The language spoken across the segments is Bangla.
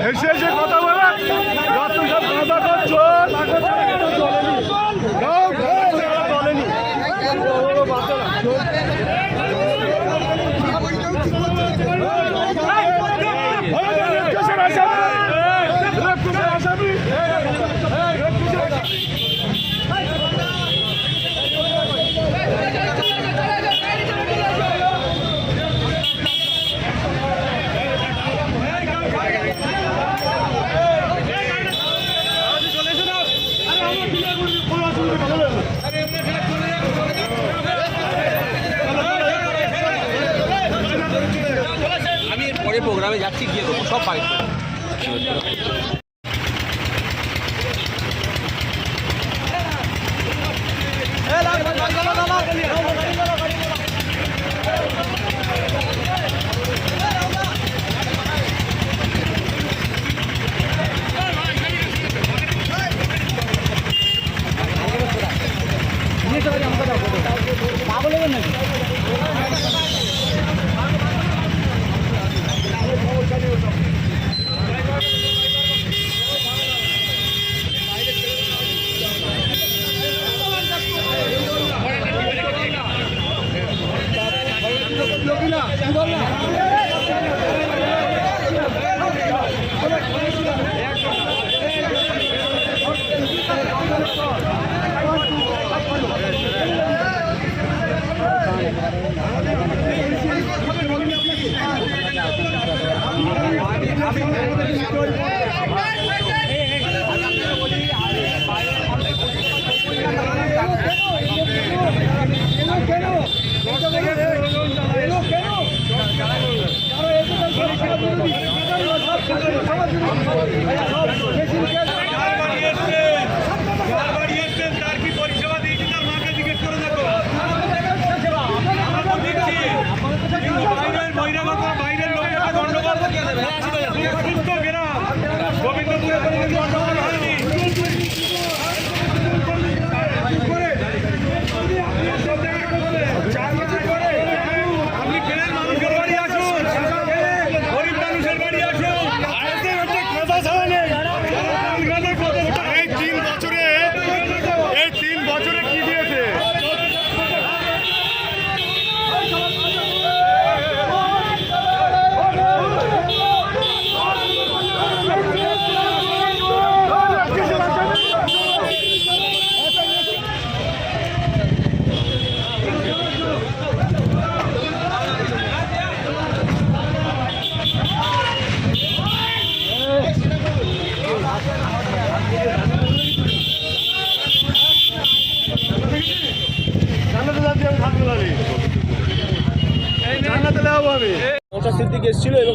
এসে এসে কথা বলে যত সব কথা করছো বলেনি প্রোগ্রামে যাচ্ছি গিয়ে দেবো সব পাই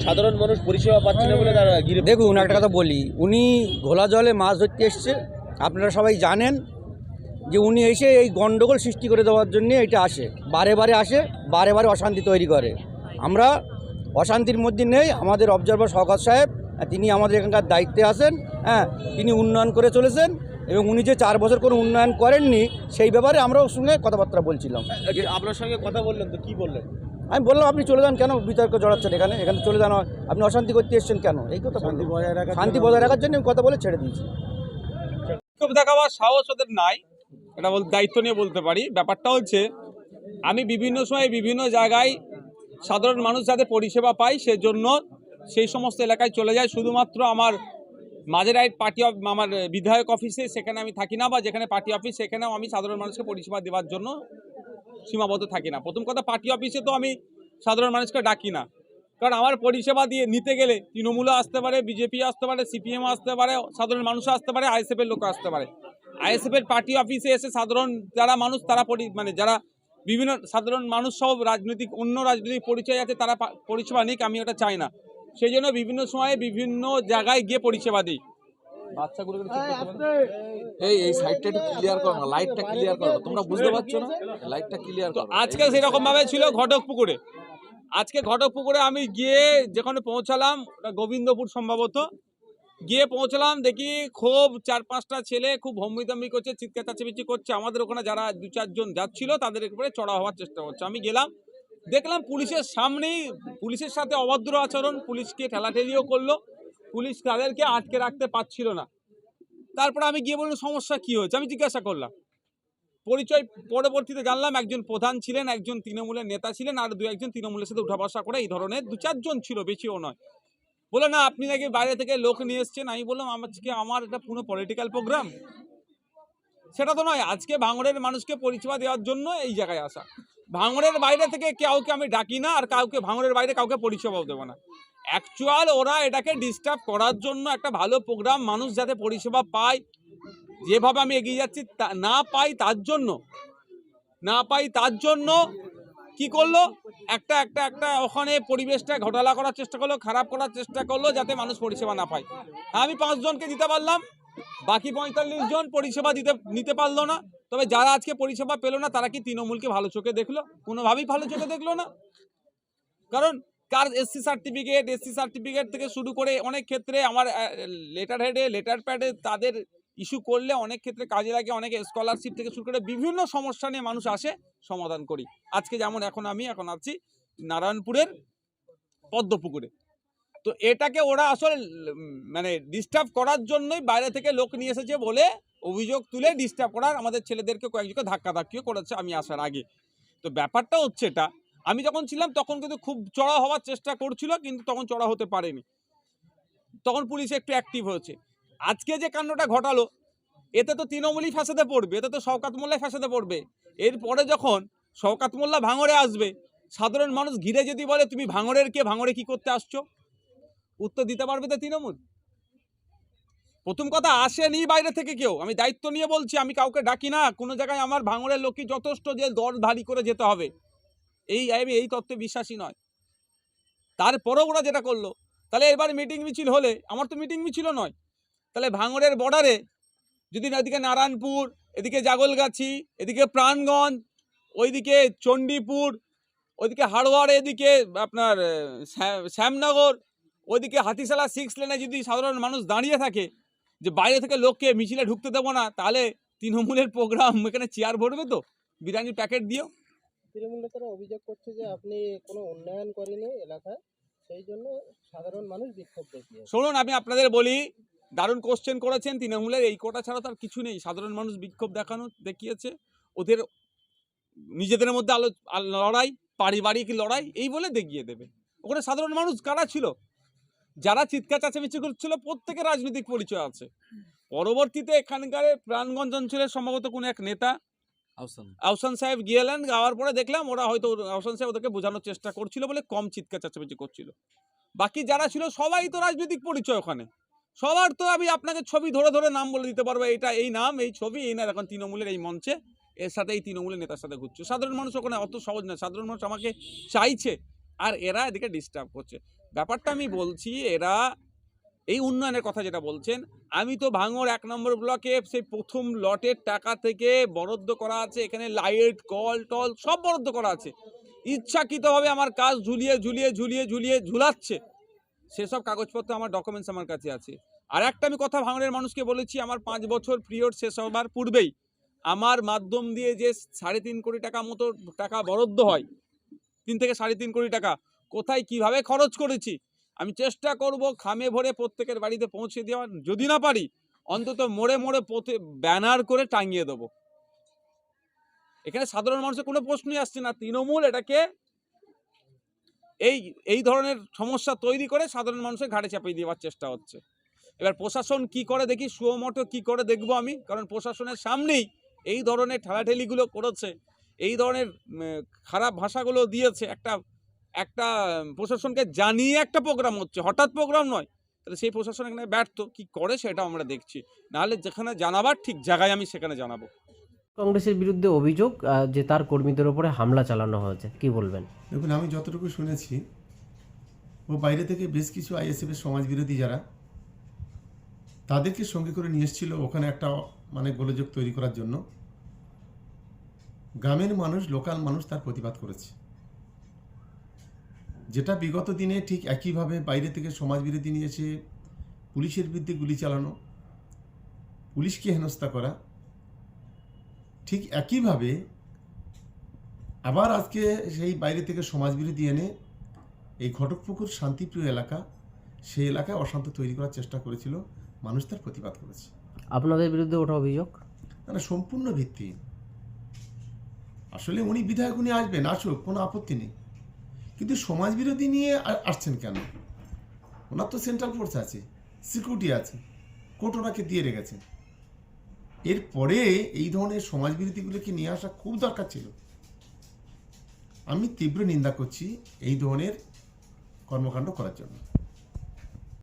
সাধারণ মানুষ পরিষেবা পাচ্ছে না বলে তারা দেখুন একটা কথা বলি, উনি ঘোলা জলে মাছ ধরতে এসছে। আপনারা সবাই জানেন যে উনি এসে এই গন্ডগোল সৃষ্টি করে দেওয়ার জন্য এটা আসে, বারে বারে আসে, বারে বারে অশান্তি তৈরি করে। আমরা অশান্তির মধ্যে নেই। আমাদের অবজারভার শওকত সাহেব তিনি আমাদের এখানকার দায়িত্বে আছেন। হ্যাঁ, তিনি উন্নয়ন করে চলেছেন এবং উনি যে 4 বছর করে উন্নয়ন করেননি সেই ব্যাপারে আমরা ওর সঙ্গে কথাবার্তা বলছিলাম। আপনার সঙ্গে কথা বললেন তো কি বললেন? আমি বললাম আপনি চলে যান, কেন বিতর্ক জড়াচ্ছেন এখানে চলে যান, আপনি অশান্তি করতে এসছেন কেন? এই কথা শান্তি বজায় রাখার জন্য কথা বলে ছেড়ে দিয়েছি। বিক্ষোভ দেখাবার সাহস ওদের নাই, এটা দায়িত্ব নিয়ে বলতে পারি। ব্যাপারটা হচ্ছে আমি বিভিন্ন সময় বিভিন্ন জায়গায় সাধারণ মানুষ যাতে পরিষেবা পায় সেজন্য সেই সমস্ত এলাকায় চলে যায়। শুধুমাত্র আমার মাঝেরাইট পার্টি আমার বিধায়ক অফিসে সেখানে আমি থাকি না, বা যেখানে পার্টি অফিস সেখানেও আমি সাধারণ মানুষকে পরিষেবা দেওয়ার জন্য সীমাবদ্ধ থাকি না। প্রথম কথা, পার্টি অফিসে তো আমি সাধারণ মানুষকে ডাকি না, কারণ আমার পরিষেবা দিয়ে নিতে গেলে তৃণমূলও আসতে পারে, বিজেপি আসতে পারে, সিপিএমও আসতে পারে, সাধারণ মানুষও আসতে পারে, আইএসএফের লোকও আসতে পারে। আইএসএফের পার্টি অফিসে এসে সাধারণ যারা মানুষ তারা যারা বিভিন্ন সাধারণ মানুষ সব অন্য রাজনৈতিক পরিচয় আছে তারা পরিষেবা নিক, আমি ওটা চাই না। সেই জন্য বিভিন্ন সময়ে বিভিন্ন জায়গায় গিয়ে পরিষেবা দিই। এই সাইডটা একটু ক্লিয়ার করো না, লাইটটা ক্লিয়ার করো, তোমরা বুঝতে পারছো না, লাইটটা ক্লিয়ার করো। আজকে সেরকম ভাবে ছিল ঘটকপুকুরে, আজকে ঘটকপুকুরে আমি গিয়ে যেখানে পৌঁছালাম, ওটা গোবিন্দপুর সম্ভবত, গিয়ে পৌঁছলাম, দেখি খুব 4-5টা ছেলে খুব হম্বিতম্বি করছে, চিৎকার চেঁচামেচি করছে। আমাদের ওখানে যারা 2-4 জন যাচ্ছিল তাদের উপরে চড়া হওয়ার চেষ্টা করছে। আমি গেলাম, দেখলাম পুলিশের সামনেই পুলিশের সাথে অভদ্র আচরণ, পুলিশকে ঠেলাঠেলিও করলো, পুলিশ তাদেরকে আটকে রাখতে পারছিল না। তারপরে আমি গিয়ে বললাম সমস্যা কি হয়েছে, আমি জিজ্ঞাসা করলাম। পরিচয় পরবর্তীতে জানলাম একজন প্রধান ছিলেন, একজন তৃণমূলের নেতা ছিলেন, আর 2-1 তৃণমূলের সাথে উঠা বসা করে এই ধরনের 2-4 জন ছিল, বেশিও নয়। বলে না আপনি নাকি বাইরে থেকে লোক নিয়ে এসছেন। আমি বললাম আমার এটা পুরো পলিটিক্যাল প্রোগ্রাম, সেটা তো নয়। আজকে ভাঙড়ের মানুষকে পরিষেবা দেওয়ার জন্য এই জায়গায় আসা। ভাঙড়ের বাইরে থেকে কাউকে আমি ডাকি না, আর কাউকে ভাঙড়ের বাইরে কাউকে পরিষেবাও দেবো না। অ্যাকচুয়াল ওরা এটাকে ডিস্টার্ব করার জন্য একটা ভালো প্রোগ্রাম, মানুষ যাতে পরিষেবা পায়, যেভাবে আমি এগিয়ে যাচ্ছি না পাই তার জন্য কি করলো, একটা ওখানে পরিবেশটা ঘোটালা করার চেষ্টা করলো, খারাপ করার চেষ্টা করলো, যাতে মানুষ পরিষেবা না পায়। আমি 5 জনকে দিতে পারলাম, বাকি 45 জন পরিষেবা নিতে পারলো না। তবে যারা আজকে পরিষেবা পেলো না তারা কি তৃণমূলকে ভালো চোখে দেখলো? কোনোভাবেই ভালো চোখে দেখলো না। কারণ কার এসসি সার্টিফিকেট থেকে শুরু করে অনেক ক্ষেত্রে আমার লেটার হেডে লেটার প্যাডে তাদের ইস্যু করলে অনেক ক্ষেত্রে কাজে লাগে, অনেকে স্কলারশিপ থেকে শুরু করে বিভিন্ন সমস্যা নিয়ে মানুষ আসে, সমাধান করি। আজকে যেমন এখন আছি নারায়ণপুরের পদ্মপুকুরে। তো এটাকে ওরা আসলে মানে ডিস্টার্ব করার জন্যই বাইরে থেকে লোক নিয়ে এসেছে বলে অভিযোগ তুলে ডিস্টার্ব করার, আমাদের ছেলেদেরকে কয়েকজনকে ধাক্কাধাক্কিও করেছে আমি আসার আগে। তো ব্যাপারটা হচ্ছে এটা, আমি যখন ছিলাম তখন কিন্তু খুব চড়া হওয়ার চেষ্টা করছিল, কিন্তু তখন চড়া হতে পারেনি, তখন পুলিশ একটু অ্যাক্টিভ হয়েছে। আজকে যে কাণ্ডটা ঘটালো, এতে তো তৃণমূলই ফ্যাসাদে পড়বে, এতে তো শওকত মোল্লাই ফ্যাসাদে পড়বে। এরপরে যখন শওকত মোল্লা ভাঙড়ে আসবে, সাধারণ মানুষ ঘিরে যদি বলে তুমি ভাঙড়ের কে, ভাঙড়ে কি করতে আসছো, উত্তর দিতে পারবে তো তৃণমূল? প্রথম কথা, আসেনি বাইরে থেকে কেউ, আমি দায়িত্ব নিয়ে বলছি, আমি কাউকে ডাকি না কোনো জায়গায়। আমার ভাঙড়ের লোকই যথেষ্ট যে দর ধারি করে যেতে হবে, আমি এই তত্ত্বে বিশ্বাসী নয়। তারপরেও ওরা যেটা করলো, তাহলে এবার মিটিং মিছিল হলে, আমার তো মিটিং মিছিল নয়, তাহলে ভাঙড়ের বর্ডারে যদি এদিকে নারায়ণপুর, এদিকে জাগলগাছি, এদিকে প্রাণগঞ্জ, ওইদিকে চণ্ডীপুর, ওইদিকে হাড়োয়ার, এদিকে আপনার শ্যামনগর, ওইদিকে হাতিশালা 6 লেনে যদি সাধারণ মানুষ দাঁড়িয়ে থাকে যে বাইরে থেকে লোককে মিছিলে ঢুকতে দেবো না, তাহলে তৃণমূলের প্রোগ্রাম এখানে চেয়ার ভরবে তো বিরিয়ানির প্যাকেট দিও। তৃণমূল নেতারা অভিযোগ করছে যে আপনি কোনো উন্নয়ন করেনি এলাকায়, সেই জন্য সাধারণ মানুষ বিক্ষোভ দেখিয়েছে। শুনুন, আমি আপনাদের বলি, দারুণ কোশ্চেন করেছেন। তৃণমূলের এই কোটা ছাড়া তার কিছু নেই। সাধারণ মানুষ বিক্ষোভ দেখিয়েছে, ওদের নিজেদের মধ্যে লড়াই, পারিবারিক লড়াই এই বলে দেখিয়ে দেবে। ওখানে সাধারণ মানুষ কারা ছিল? যারা চিৎকার চেঁচামেচি করছিল প্রত্যেকের রাজনৈতিক পরিচয় আছে। পরবর্তীতে এখানকার প্রাণগঞ্জ অঞ্চলের সম্ভবত কোনো এক নেতা আহসান সাহেব গিয়েলেন, যাওয়ার পরে দেখলাম ওরা হয়তো আহসান সাহেব ওদেরকে বোঝানোর চেষ্টা করছিল বলে কম চিৎকার চেঁচামেচি করছিল। বাকি যারা ছিল সবাই তো রাজনৈতিক পরিচয় ওখানে সবার। তো আমি আপনাকে ছবি ধরে ধরে নাম বলে দিতে পারবো, এটা এই নাম, এই ছবি, এই না এখন তৃণমূলের এই মঞ্চে এর সাথে এই তৃণমূলের নেতার সাথে ঘুরছে। সাধারণ মানুষ ওখানে অত সহজ না, সাধারণ মানুষ আমাকে চাইছে আর এরা এদিকে ডিস্টার্ব করছে। ব্যাপারটা আমি বলছি, এরা এই উন্নয়নের কথা যেটা বলছেন, আমি তো ভাঙড় 1 নম্বর ব্লকে সেই প্রথম লটের টাকা থেকে বরাদ্দ করা আছে, এখানে লাইট, কল টল সব বরাদ্দ করা আছে। ইচ্ছাকৃতভাবে আমার কাজ ঝুলাচ্ছে, সেসব কাগজপত্র আমার ডকুমেন্টস আমার কাছে আছে। আর একটা আমি কথা ভাঙড়ের মানুষকে বলেছি, আমার 5 বছর পিরিয়ড শেষ হবার পূর্বেই আমার মাধ্যম দিয়ে যে 3.5 কোটি টাকা মতো টাকা বরাদ্দ হয়, 3 থেকে 3.5 কোটি টাকা কোথায় কিভাবে খরচ করেছি আমি চেষ্টা করব খামে ভরে প্রত্যেকের বাড়িতে পৌঁছে দেওয়ার। যদি না পারি অন্তত মোড়ে মোড়ে ব্যানার করে টাঙিয়ে দেবো। এখানে সাধারণ মানুষের কোনো প্রশ্নই আসছে না। তৃণমূল এটাকে এই ধরনের সমস্যা তৈরি করে সাধারণ মানুষের ঘাড়ে চাপিয়ে দেওয়ার চেষ্টা হচ্ছে। এবার প্রশাসন কি করে দেখি, সুমোটো কি করে দেখবো আমি, কারণ প্রশাসনের সামনেই এই ধরনের ঠেলাঠেলিগুলো করেছে, এই ধরনের খারাপ ভাষাগুলো দিয়েছে। একটা প্রশাসনকে জানিয়ে একটা প্রোগ্রাম হচ্ছে, হঠাৎ প্রোগ্রাম নয়, তাহলে সেই প্রশাসন এখানে ব্যর্থ। কি করে সেটা আমরা দেখছি, নাহলে যেখানে জানাবার ঠিক জায়গায় আমি সেখানে জানাবো। কংগ্রেসের বিরুদ্ধে অভিযোগ যে তার কর্মীদের উপরে হামলা চালানো হয়েছে, কি বলবেন? দেখুন, আমি যতটুকু শুনেছি, ও বাইরে থেকে বেশ কিছু আইএসএফের সমাজবিরোধী যারা, তাদেরকে সঙ্গে করে নিয়ে এসেছিল ওখানে একটা মানে গোলযোগ তৈরি করার জন্য। গ্রামের মানুষ, লোকাল মানুষ তার প্রতিবাদ করেছে। যেটা বিগত দিনে ঠিক একইভাবে বাইরে থেকে সমাজবিরোধী নিয়ে এসে পুলিশের বিরুদ্ধে গুলি চালানো, পুলিশকে হেনস্থা করা, ঠিক একইভাবে আবার আজকে সেই বাইরে থেকে সমাজবিরোধী এনে এই ঘটকপুকুর শান্তিপ্রিয় এলাকা, সেই এলাকায় অশান্তি তৈরি করার চেষ্টা করেছিল, মানুষ তার প্রতিবাদ করেছে। আপনাদের বিরুদ্ধে ওঠা অভিযোগ মানে সম্পূর্ণ ভিত্তিহীন। আসলে উনি বিধায়ক, উনি আসবেন, আসুক, কোনো আপত্তি নেই, কিন্তু সমাজবিরোধী নিয়ে আসছেন কেন? ওনার তো সেন্ট্রাল ফোর্স আছে, সিকিউরিটি আছে, কোর্ট ওনাকে দিয়ে রেখেছে। এরপরে এই ধরনের সমাজবিরোধীগুলোকে নিয়ে আসা খুব দরকার ছিল। আমি তীব্র নিন্দা করছি এই ধরনের কর্মকাণ্ড করার জন্য।